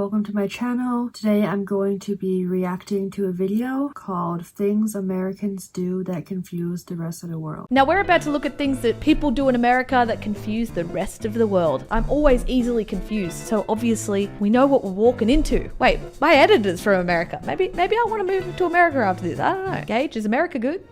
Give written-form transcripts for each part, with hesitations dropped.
welcome to my channel. Today I'm going to be reacting to a video called Things Americans Do That Confuse the Rest of the World. Now we're about to look at things that people do in America that confuse the rest of the world. I'm always easily confused, so obviously we know what we're walking into. Wait, my editor's from America. Maybe I want to move to America after this. I don't know. Gage, is America good?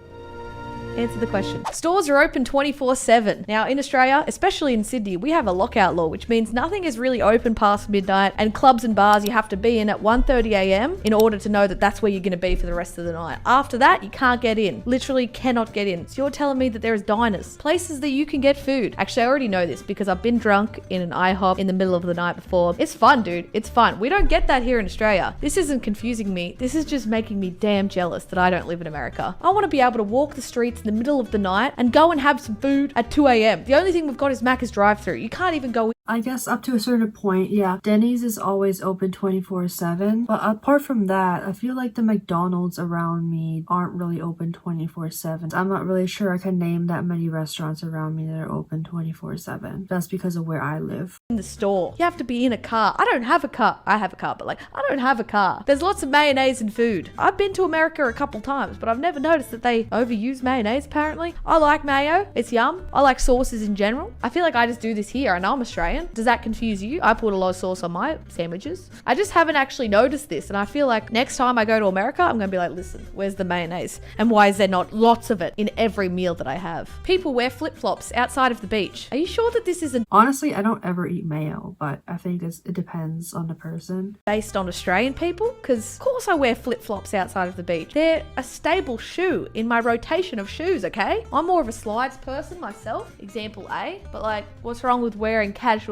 Answer the question. Stores are open 24/7. Now in Australia, especially in Sydney, we have a lockout law, which means nothing is really open past midnight, and clubs and bars you have to be in at 1:30 a.m. in order to know that that's where you're going to be for the rest of the night. After that, you can't get in. Literally cannot get in. So you're telling me that there is diners, places that you can get food. Actually, I already know this because I've been drunk in an IHOP in the middle of the night before. It's fun, dude. It's fun. We don't get that here in Australia. This isn't confusing me. This is just making me damn jealous that I don't live in America. I want to be able to walk the streets in the middle of the night and go and have some food at 2 a.m. The only thing we've got is Macca's drive-through. You can't even go. I guess up to a certain point, yeah. Denny's is always open 24/7. But apart from that, I feel like the McDonald's around me aren't really open 24/7. I'm not really sure I can name that many restaurants around me that are open 24/7. That's because of where I live. In the store, you have to be in a car. I don't have a car. I have a car, but like, I don't have a car. There's lots of mayonnaise and food. I've been to America a couple times, but I've never noticed that they overuse mayonnaise, apparently. I like mayo. It's yum. I like sauces in general. I feel like I just do this here. I know I'm Australian. Does that confuse you? I put a lot of sauce on my sandwiches. I just haven't actually noticed this, and I feel like next time I go to America, I'm gonna be like, listen, where's the mayonnaise? And why is there not lots of it in every meal that I have? People wear flip-flops outside of the beach. Are you sure that this isn't Honestly, I don't ever eat mayo, but I think it depends on the person. based on Australian people? Because of course I wear flip-flops outside of the beach. They're a stable shoe in my rotation of shoes, okay? I'm more of a slides person myself, example A, but like, what's wrong with wearing casual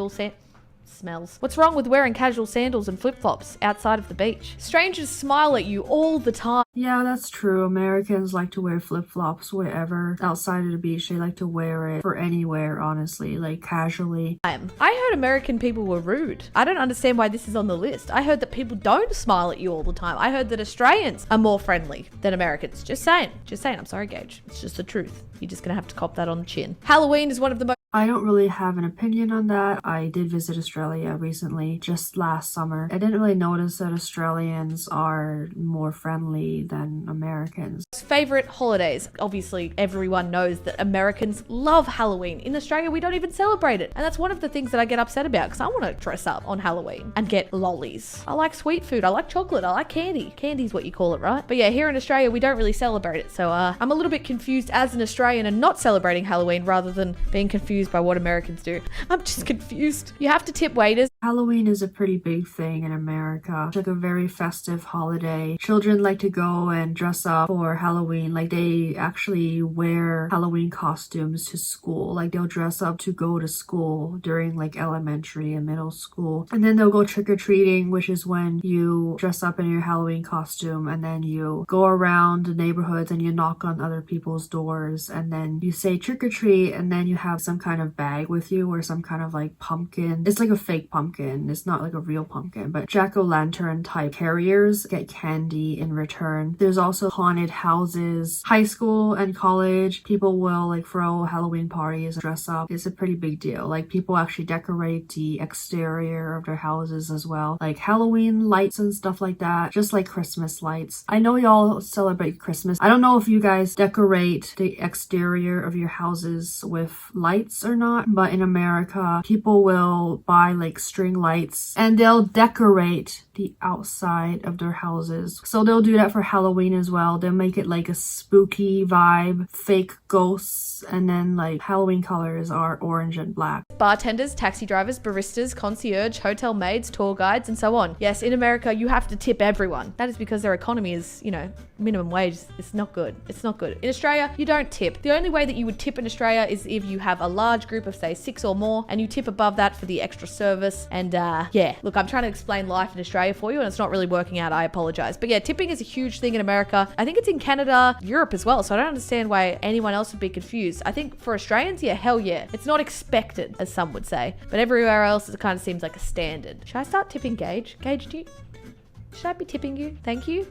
smells? What's wrong with wearing casual sandals and flip-flops outside of the beach? Strangers smile at you all the time. Yeah, that's true. Americans like to wear flip-flops wherever outside of the beach. They like to wear it for anywhere, honestly, like casually. I heard American people were rude. I don't understand why this is on the list. I heard that people don't smile at you all the time. I heard that Australians are more friendly than Americans. Just saying. Just saying. I'm sorry, Gage. It's just the truth. You're just gonna have to cop that on the chin. Halloween is one of the most I don't really have an opinion on that. I did visit Australia recently, just last summer. I didn't really notice that Australians are more friendly than Americans. favorite holidays. Obviously, everyone knows that Americans love Halloween. In Australia, we don't even celebrate it. And that's one of the things that I get upset about because I want to dress up on Halloween and get lollies. I like sweet food. I like chocolate. I like candy. Candy's what you call it, right? But yeah, here in Australia, we don't really celebrate it. So I'm a little bit confused as an Australian and not celebrating Halloween rather than being confused by what Americans do. I'm just confused. You have to tip waiters. Halloween is a pretty big thing in America. It's like a very festive holiday. Children like to go and dress up for Halloween. Like they actually wear Halloween costumes to school. Like they'll dress up to go to school during like elementary and middle school. And then they'll go trick-or-treating, which is when you dress up in your Halloween costume and then you go around the neighborhoods and you knock on other people's doors and then you say trick-or-treat and then you have some kind of bag with you or some kind of like pumpkin. It's like a fake pumpkin. It's not like a real pumpkin, but jack-o'-lantern type carriers get candy in return. There's also haunted houses. High school and college, people will like throw Halloween parties, dress up. It's a pretty big deal. Like people actually decorate the exterior of their houses as well. Like Halloween lights and stuff like that. Just like Christmas lights. I know y'all celebrate Christmas. I don't know if you guys decorate the exterior of your houses with lights or not, but in America, people will buy like string lights and they'll decorate the outside of their houses. So they'll do that for Halloween as well. They'll make it like a spooky vibe, fake ghosts, and then like Halloween colors are orange and black. Bartenders, taxi drivers, baristas, concierge, hotel maids, tour guides, and so on. Yes, in America, you have to tip everyone. That is because their economy is, you know, minimum wage. It's not good. It's not good. In Australia, you don't tip. The only way that you would tip in Australia is if you have a large group of say 6 or more and you tip above that for the extra service. And yeah, look, I'm trying to explain life in Australia for you and it's not really working out. I apologize. But yeah, tipping is a huge thing in America. I think it's in Canada, Europe as well. So I don't understand why anyone else would be confused. I think for Australians, yeah, hell yeah. It's not expected, as some would say. But everywhere else, it kind of seems like a standard. Should I start tipping Gage? Gage, should I be tipping you? Thank you.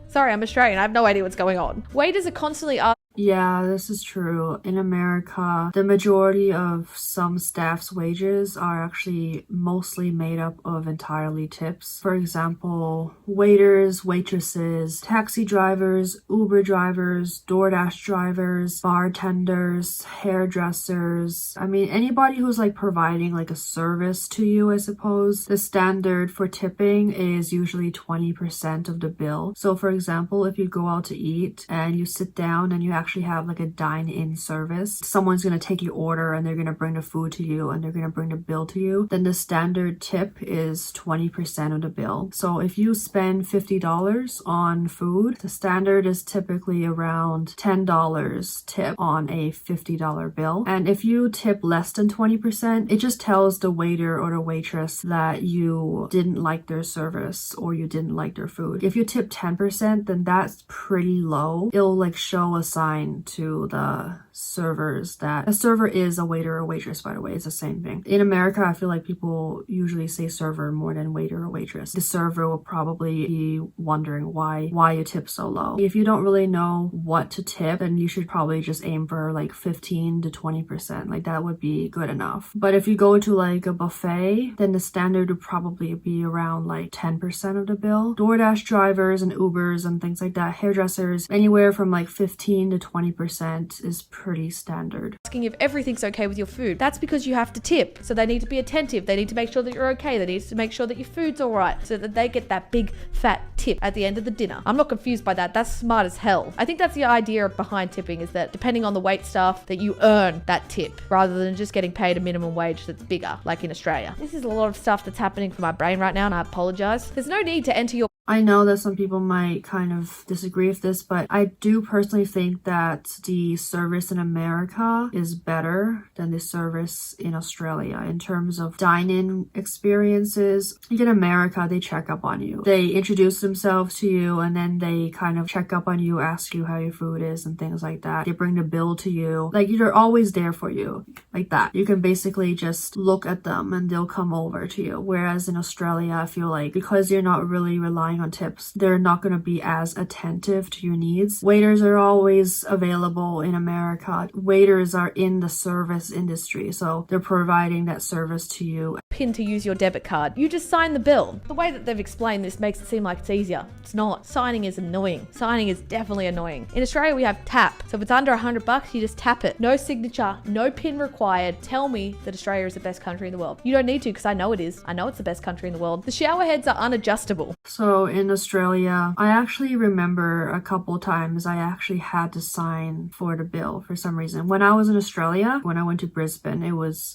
Sorry, I'm Australian. I have no idea what's going on. Waiters are constantly asked. Yeah, this is true. In America, the majority of some staff's wages are actually mostly made up of entirely tips. For example, waiters, waitresses, taxi drivers, Uber drivers, DoorDash drivers, bartenders, hairdressers. I mean, anybody who's like providing like a service to you, I suppose. The standard for tipping is usually 20% of the bill. So for example, if you go out to eat and you sit down and you actually have like a dine-in service, someone's going to take your order and they're going to bring the food to you and they're going to bring the bill to you, then the standard tip is 20% of the bill. So if you spend $50 on food, the standard is typically around $10 tip on a $50 bill. And if you tip less than 20%, it just tells the waiter or the waitress that you didn't like their service or you didn't like their food. If you tip 10%, then that's pretty low. It'll like show a sign to the servers that a server is a waiter or waitress, by the way. It's the same thing. In America, I feel like people usually say server more than waiter or waitress. The server will probably be wondering why you tip so low. If you don't really know what to tip, then you should probably just aim for like 15 to 20%. Like that would be good enough. But if you go to like a buffet, then the standard would probably be around like 10% of the bill. DoorDash drivers and Ubers and things like that, hairdressers, anywhere from like 15 to 20% is pretty standard. Asking if everything's okay with your food. That's because you have to tip. So they need to be attentive. They need to make sure that you're okay. They need to make sure that your food's all right so that they get that big fat tip at the end of the dinner. I'm not confused by that. That's smart as hell. I think that's the idea behind tipping, is that depending on the wait staff, that you earn that tip rather than just getting paid a minimum wage that's bigger, like in Australia. This is a lot of stuff that's happening for my brain right now, and I apologize. There's no need to enter your... I know that some people might kind of disagree with this, but I do personally think that the service in America is better than the service in Australia in terms of dine-in experiences. Like in America, they check up on you. They introduce themselves to you and then they kind of check up on you, ask you how your food is and things like that. They bring the bill to you. Like they're always there for you, like that. You can basically just look at them and they'll come over to you. Whereas in Australia, I feel like because you're not really relying on tips, they're not going to be as attentive to your needs. Waiters are always available in America. Waiters are in the service industry, so they're providing that service to you. Pin to use your debit card. You just sign the bill. The way that they've explained this makes it seem like it's easier. It's not. Signing is annoying. Signing is definitely annoying. In Australia, we have tap. So if it's under $100, you just tap it. No signature, no pin required. Tell me that Australia is the best country in the world. You don't need to, because I know it is. I know it's the best country in the world. The shower heads are unadjustable. So in Australia, I actually remember a couple times I actually had to sign for the bill for some reason. When I was in Australia, when I went to Brisbane,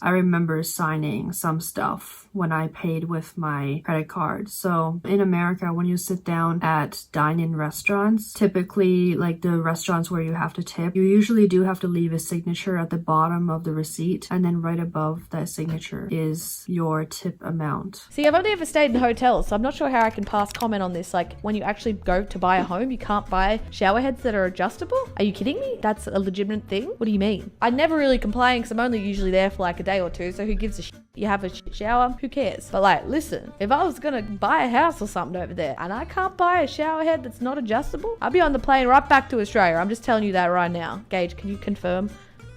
I remember signing some stuff when I paid with my credit card. So in America, when you sit down at dine-in restaurants, typically like the restaurants where you have to tip, you usually do have to leave a signature at the bottom of the receipt, and then right above that signature is your tip amount. See, I've only ever stayed in hotels, so I'm not sure how I can pass comment on this. Like when you actually go to buy a home, you can't buy shower heads that are adjustable? Are you kidding me? That's a legitimate thing? What do you mean? I never really complain because I'm only usually there for like a day or two, so who gives a shit? You have a shower, who cares? But like, listen, if I was gonna buy a house or something over there and I can't buy a shower head that's not adjustable, I'll be on the plane right back to Australia. I'm just telling you that right now. Gage, can you confirm?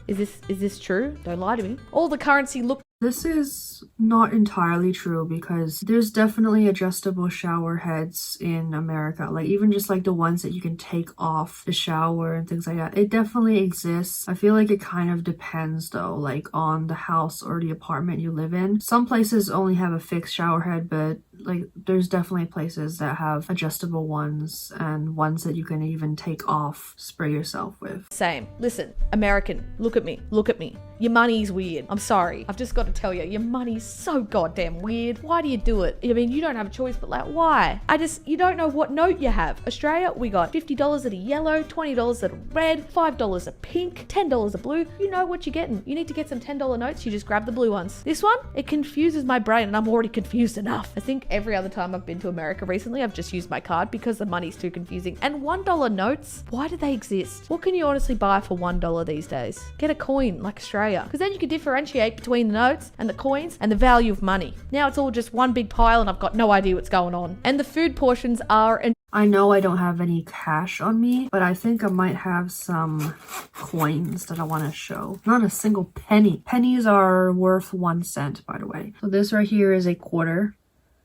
Is this true? Don't lie to me. All the currency look... This is not entirely true because there's definitely adjustable shower heads in America. Like even just like the ones that you can take off the shower and things like that. It definitely exists. I feel like it kind of depends though, like on the house or the apartment you live in. Some places only have a fixed shower head, but like there's definitely places that have adjustable ones and ones that you can even take off, spray yourself with. Same. Listen, American, look at me. Look at me. Your money's weird. I'm sorry. I've just got to tell you, your money's so goddamn weird. Why do you do it? I mean, you don't have a choice, but like, why? You don't know what note you have. Australia, we got $50 at a yellow, $20 at a red, $5 a pink, $10 a blue. You know what you're getting. You need to get some $10 notes, you just grab the blue ones. This one, it confuses my brain and I'm already confused enough. I think every other time I've been to America recently, I've just used my card because the money's too confusing. And $1 notes, why do they exist? What can you honestly buy for $1 these days? Get a coin like Australia, because then you can differentiate between the notes and the coins and the value of money. Now it's all just one big pile and I've got no idea what's going on. And the food portions are I know I don't have any cash on me, but I think I might have some coins that I want to show. Not a single penny. Pennies are worth 1 cent, by the way. So this right here is a quarter.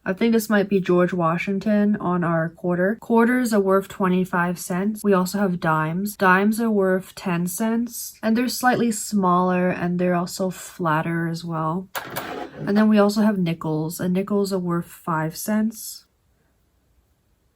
I think this might be George Washington on our quarter. Quarters are worth 25 cents. We also have dimes. Dimes are worth 10 cents. And they're slightly smaller and they're also flatter as well. And then we also have nickels. And nickels are worth 5 cents.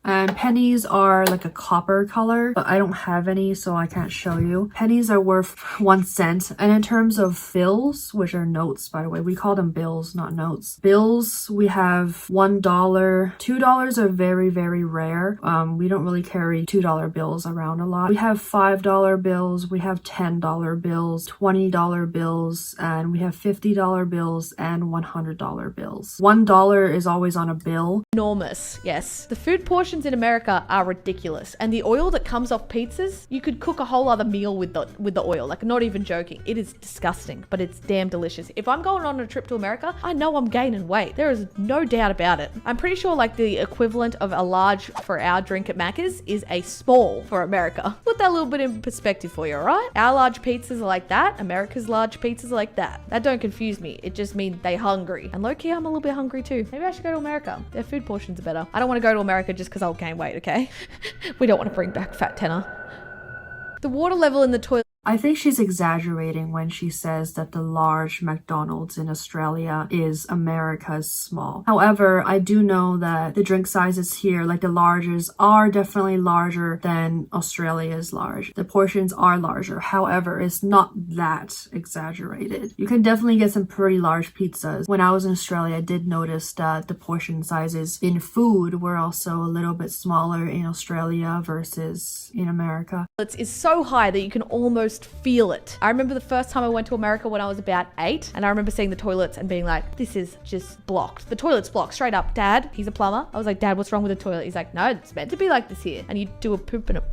And pennies are like a copper color, but I don't have any, so I can't show you. Pennies are worth 1 cent. And in terms of bills, which are notes, by the way, we call them bills, not notes. Bills, we have $1, $2 are very, very rare. We don't really carry $2 bills around a lot. We have $5 bills, we have $10 bills, $20 bills, and we have $50 bills and $100 bills. $1 is always on a bill. Enormous, yes. The food portions in America are ridiculous, and the oil that comes off pizzas, you could cook a whole other meal with the oil. Like, not even joking. It is disgusting, but it's damn delicious. If I'm going on a trip to America, I know I'm gaining weight. There is no doubt about it. I'm pretty sure like the equivalent of a large for our drink at Macca's is a small for America. Put that a little bit in perspective for you, alright? Our large pizzas are like that. America's large pizzas are like that. That don't confuse me. It just means they hungry. And low-key, I'm a little bit hungry too. Maybe I should go to America. Their food portions are better. I don't want to go to America just because I'll gain weight, okay? We don't want to bring back Fat Tenor. The water level in the toilet. I think she's exaggerating when she says that the large McDonald's in Australia is America's small. However, I do know that the drink sizes here, like the larges, are definitely larger than Australia's large. The portions are larger. However, it's not that exaggerated. You can definitely get some pretty large pizzas. When I was in Australia, I did notice that the portion sizes in food were also a little bit smaller in Australia versus in America. Is so high that you can almost feel it. I remember the first time I went to America when I was about 8, and I remember seeing the toilets and being like, this is just blocked. The toilet's blocked straight up. Dad, he's a plumber. I was like, Dad, what's wrong with the toilet? He's like, no, it's meant to be like this here. And you do a poop and a...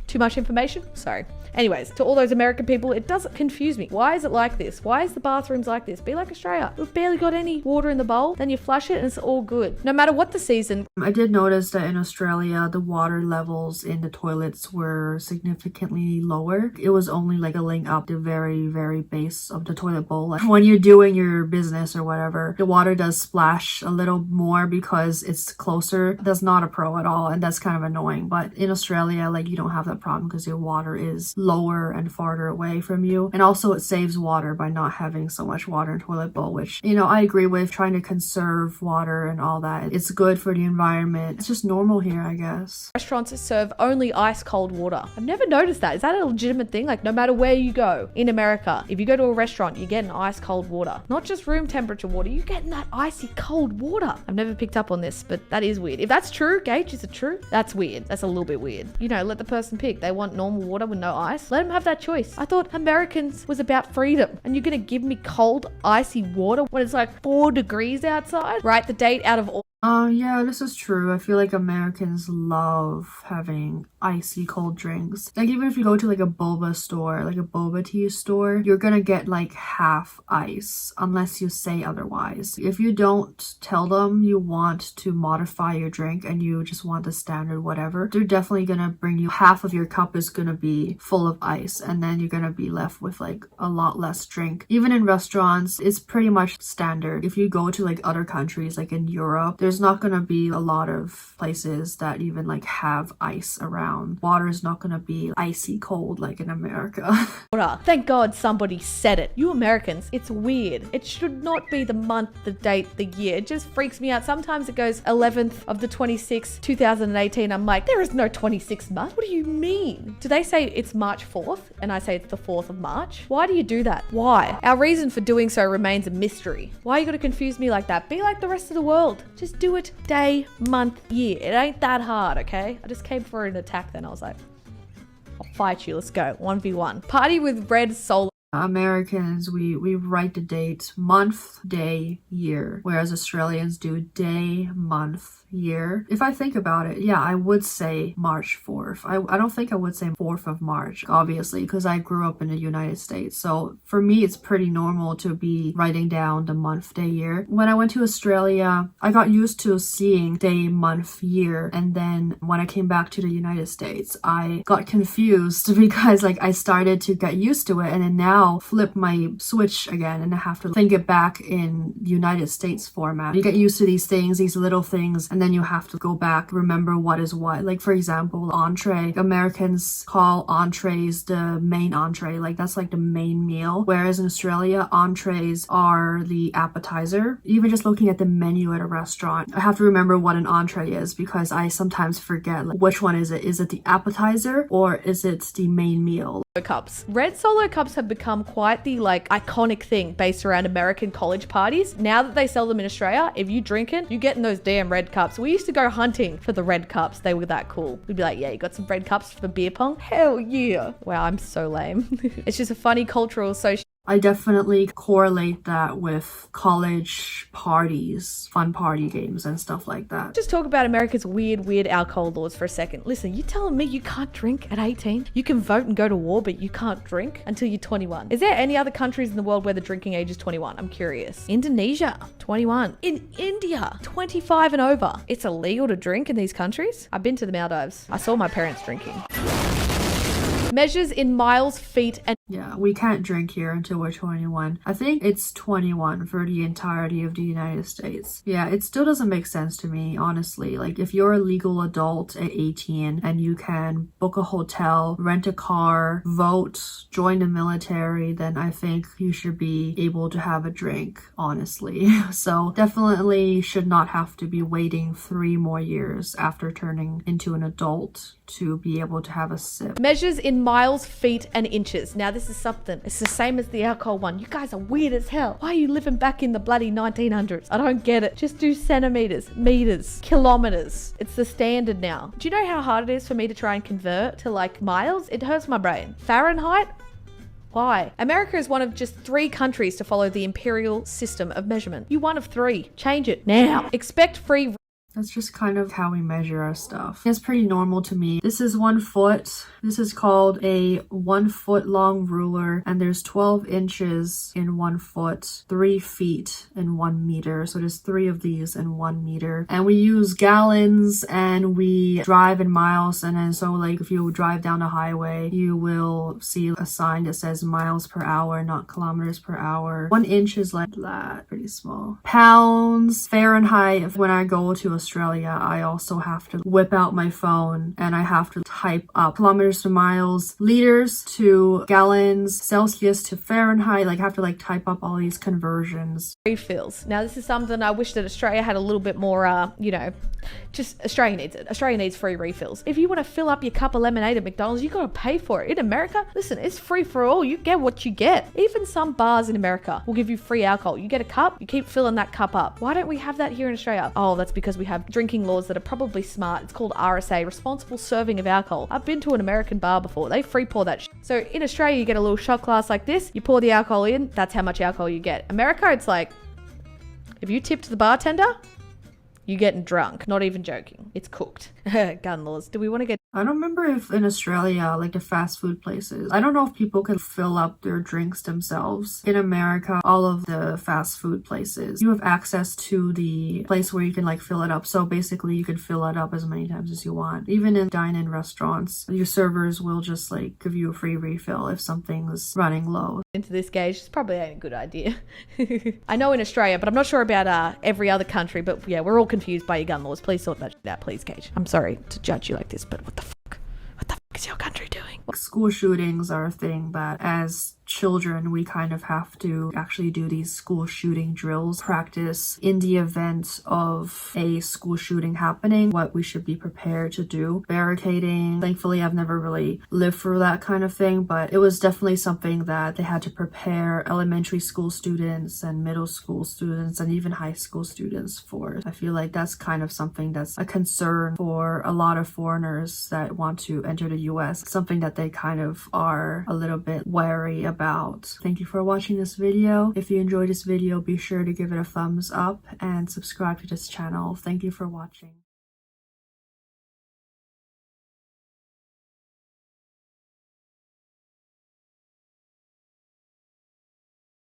Too much information? Sorry. Anyways, to all those American people, it doesn't confuse me. Why is it like this? Why is the bathrooms like this? Be like Australia. We've barely got any water in the bowl. Then you flush it and it's all good. No matter what the season. I did notice that in Australia, the water levels in the toilets were significantly lower. It was only like a link up the very, very base of the toilet bowl. Like when you're doing your business or whatever, the water does splash a little more because it's closer. That's not a pro at all, and that's kind of annoying. But in Australia, like you don't have that problem because your water is lower and farther away from you. And also it saves water by not having so much water in toilet bowl, which, you know, I agree with trying to conserve water and all that. It's good for the environment. It's just normal here, I guess. Restaurants serve only ice cold water. I've never noticed that. Is that a legitimate thing? Like no matter where you go in America, if you go to a restaurant, you get an ice cold water. Not just room temperature water, you're getting that icy cold water. I've never picked up on this, but that is weird. If that's true, Gage, is it true? That's weird. That's a little bit weird. You know, let the person pick. They want normal water with no ice. Let them have that choice. I thought Americans was about freedom, and you're gonna give me cold, icy water when it's like 4 degrees outside? Write the date out of all. Yeah, this is true. I feel like Americans love having icy cold drinks. Like even if you go to like a boba store, like a boba tea store, you're gonna get like half ice unless you say otherwise. If you don't tell them you want to modify your drink and you just want the standard whatever, they're definitely gonna bring you half of your cup is gonna be full of ice, and then you're gonna be left with like a lot less drink. Even in restaurants, it's pretty much standard. If you go to like other countries like in Europe, there's not gonna be a lot of places that even like have ice around. Water is not gonna be icy cold like in America. Thank God somebody said it. You Americans, it's weird. It should not be the month, the date, the year. It just freaks me out. Sometimes it goes 11th of the 26th, 2018. I'm like, there is no 26th month. What do you mean? Do they say it's March 4th and I say it's the 4th of March? Why do you do that? Why? Our reason for doing so remains a mystery. Why are you gonna confuse me like that? Be like the rest of the world. Just do it day, month, year. It ain't that hard, okay? I just came for an attack then. I was like, I'll fight you. Let's go. 1v1. Party with red soul. Americans, we write the date month, day, year, whereas Australians do day, month, year. If I think about it, yeah, I would say March 4th. I don't think I would say 4th of March, obviously, because I grew up in the United States. So for me, it's pretty normal to be writing down the month, day, year. When I went to Australia, I got used to seeing day, month, year. And then when I came back to the United States, I got confused because like I started to get used to it, and then now flip my switch again and I have to think it back in United States format. You get used to these things, these little things, and then you have to go back, remember what is what. Like for example, entree. Americans call entrees the main entree, like that's like the main meal. Whereas in Australia, entrees are the appetizer. Even just looking at the menu at a restaurant, I have to remember what an entree is because I sometimes forget like, which one is it? Is it the appetizer or is it the main meal? Cups. Red Solo cups have become quite the like iconic thing based around American college parties. Now that they sell them in Australia, if you drink it, you get in those damn red cups. We used to go hunting for the red cups. They were that cool. We'd be like, yeah, you got some red cups for beer pong? Hell yeah. Wow, I'm so lame. It's just a funny cultural association. I definitely correlate that with college parties, fun party games and stuff like that. Just talk about America's weird alcohol laws for a second. Listen, you telling me you can't drink at 18? You can vote and go to war, but you can't drink until you're 21. Is there any other countries in the world where the drinking age is 21? I'm curious. Indonesia, 21. In India, 25 and over. It's illegal to drink in these countries? I've been to the Maldives. I saw my parents drinking. Measures in miles, feet, and yeah, we can't drink here until we're 21. I think it's 21 for the entirety of the United States. Yeah, it still doesn't make sense to me, honestly. Like, if you're a legal adult at 18 and you can book a hotel, rent a car, vote, join the military, then I think you should be able to have a drink, honestly. So definitely should not have to be waiting 3 more years after turning into an adult to be able to have a sip. Measures in miles, feet, and inches. Now this is something. It's the same as the alcohol one. You guys are weird as hell. Why are you living back in the bloody 1900s? I don't get it. Just do centimeters, meters, kilometers. It's the standard now. Do you know how hard it is for me to try and convert to like miles? It hurts my brain. Fahrenheit? Why? America is one of just 3 countries to follow the imperial system of measurement. You one of 3. Change it now. Expect free. That's just kind of how we measure our stuff. It's pretty normal to me. This is 1 foot. This is called a 1 foot long ruler, and there's 12 inches in 1 foot, 3 feet in 1 meter. So there's 3 of these in 1 meter. And we use gallons and we drive in miles. And then so like if you drive down the highway, you will see a sign that says miles per hour, not kilometers per hour. 1 inch is like that, pretty small. Pounds, Fahrenheit. When I go to Australia, I also have to whip out my phone and I have to type up kilometers to miles, liters to gallons, Celsius to Fahrenheit. Like I have to like type up all these conversions. Refills. Now this is something I wish that Australia had a little bit more, just Australia needs it. Australia needs free refills. If you want to fill up your cup of lemonade at McDonald's, you got to pay for it. In America, listen, it's free for all. You get what you get. Even some bars in America will give you free alcohol. You get a cup, you keep filling that cup up. Why don't we have that here in Australia? Oh, that's because we have drinking laws that are probably smart. It's called RSA, responsible serving of alcohol. I've been to an American bar before. They free pour that shit. So in Australia, you get a little shot glass like this. You pour the alcohol in. That's how much alcohol you get. America, it's like, if you tipped the bartender, you're getting drunk. Not even joking. It's cooked. Gun laws. Do we want to get... I don't remember if in Australia, like the fast food places, I don't know if people can fill up their drinks themselves. In America, all of the fast food places, you have access to the place where you can like fill it up. So basically you can fill it up as many times as you want. Even in dine-in restaurants, your servers will just like give you a free refill if something's running low. Into this gauge, it's probably ain't a good idea. I know in Australia, but I'm not sure about every other country. But yeah, we're all confused by your gun laws. Please sort that out, please, Gage. I'm sorry to judge you like this, but what the fuck? What the fuck is your country doing? School shootings are a thing that as children we kind of have to actually do these school shooting drills, practice in the event of a school shooting happening, what we should be prepared to do. Barricading, thankfully I've never really lived through that kind of thing, but it was definitely something that they had to prepare elementary school students and middle school students and even high school students for. I feel like that's kind of something that's a concern for a lot of foreigners that want to enter the US, something that they kind of are a little bit wary about about. Thank you for watching this video. If you enjoyed this video, be sure to give it a thumbs up and subscribe to this channel. Thank you for watching.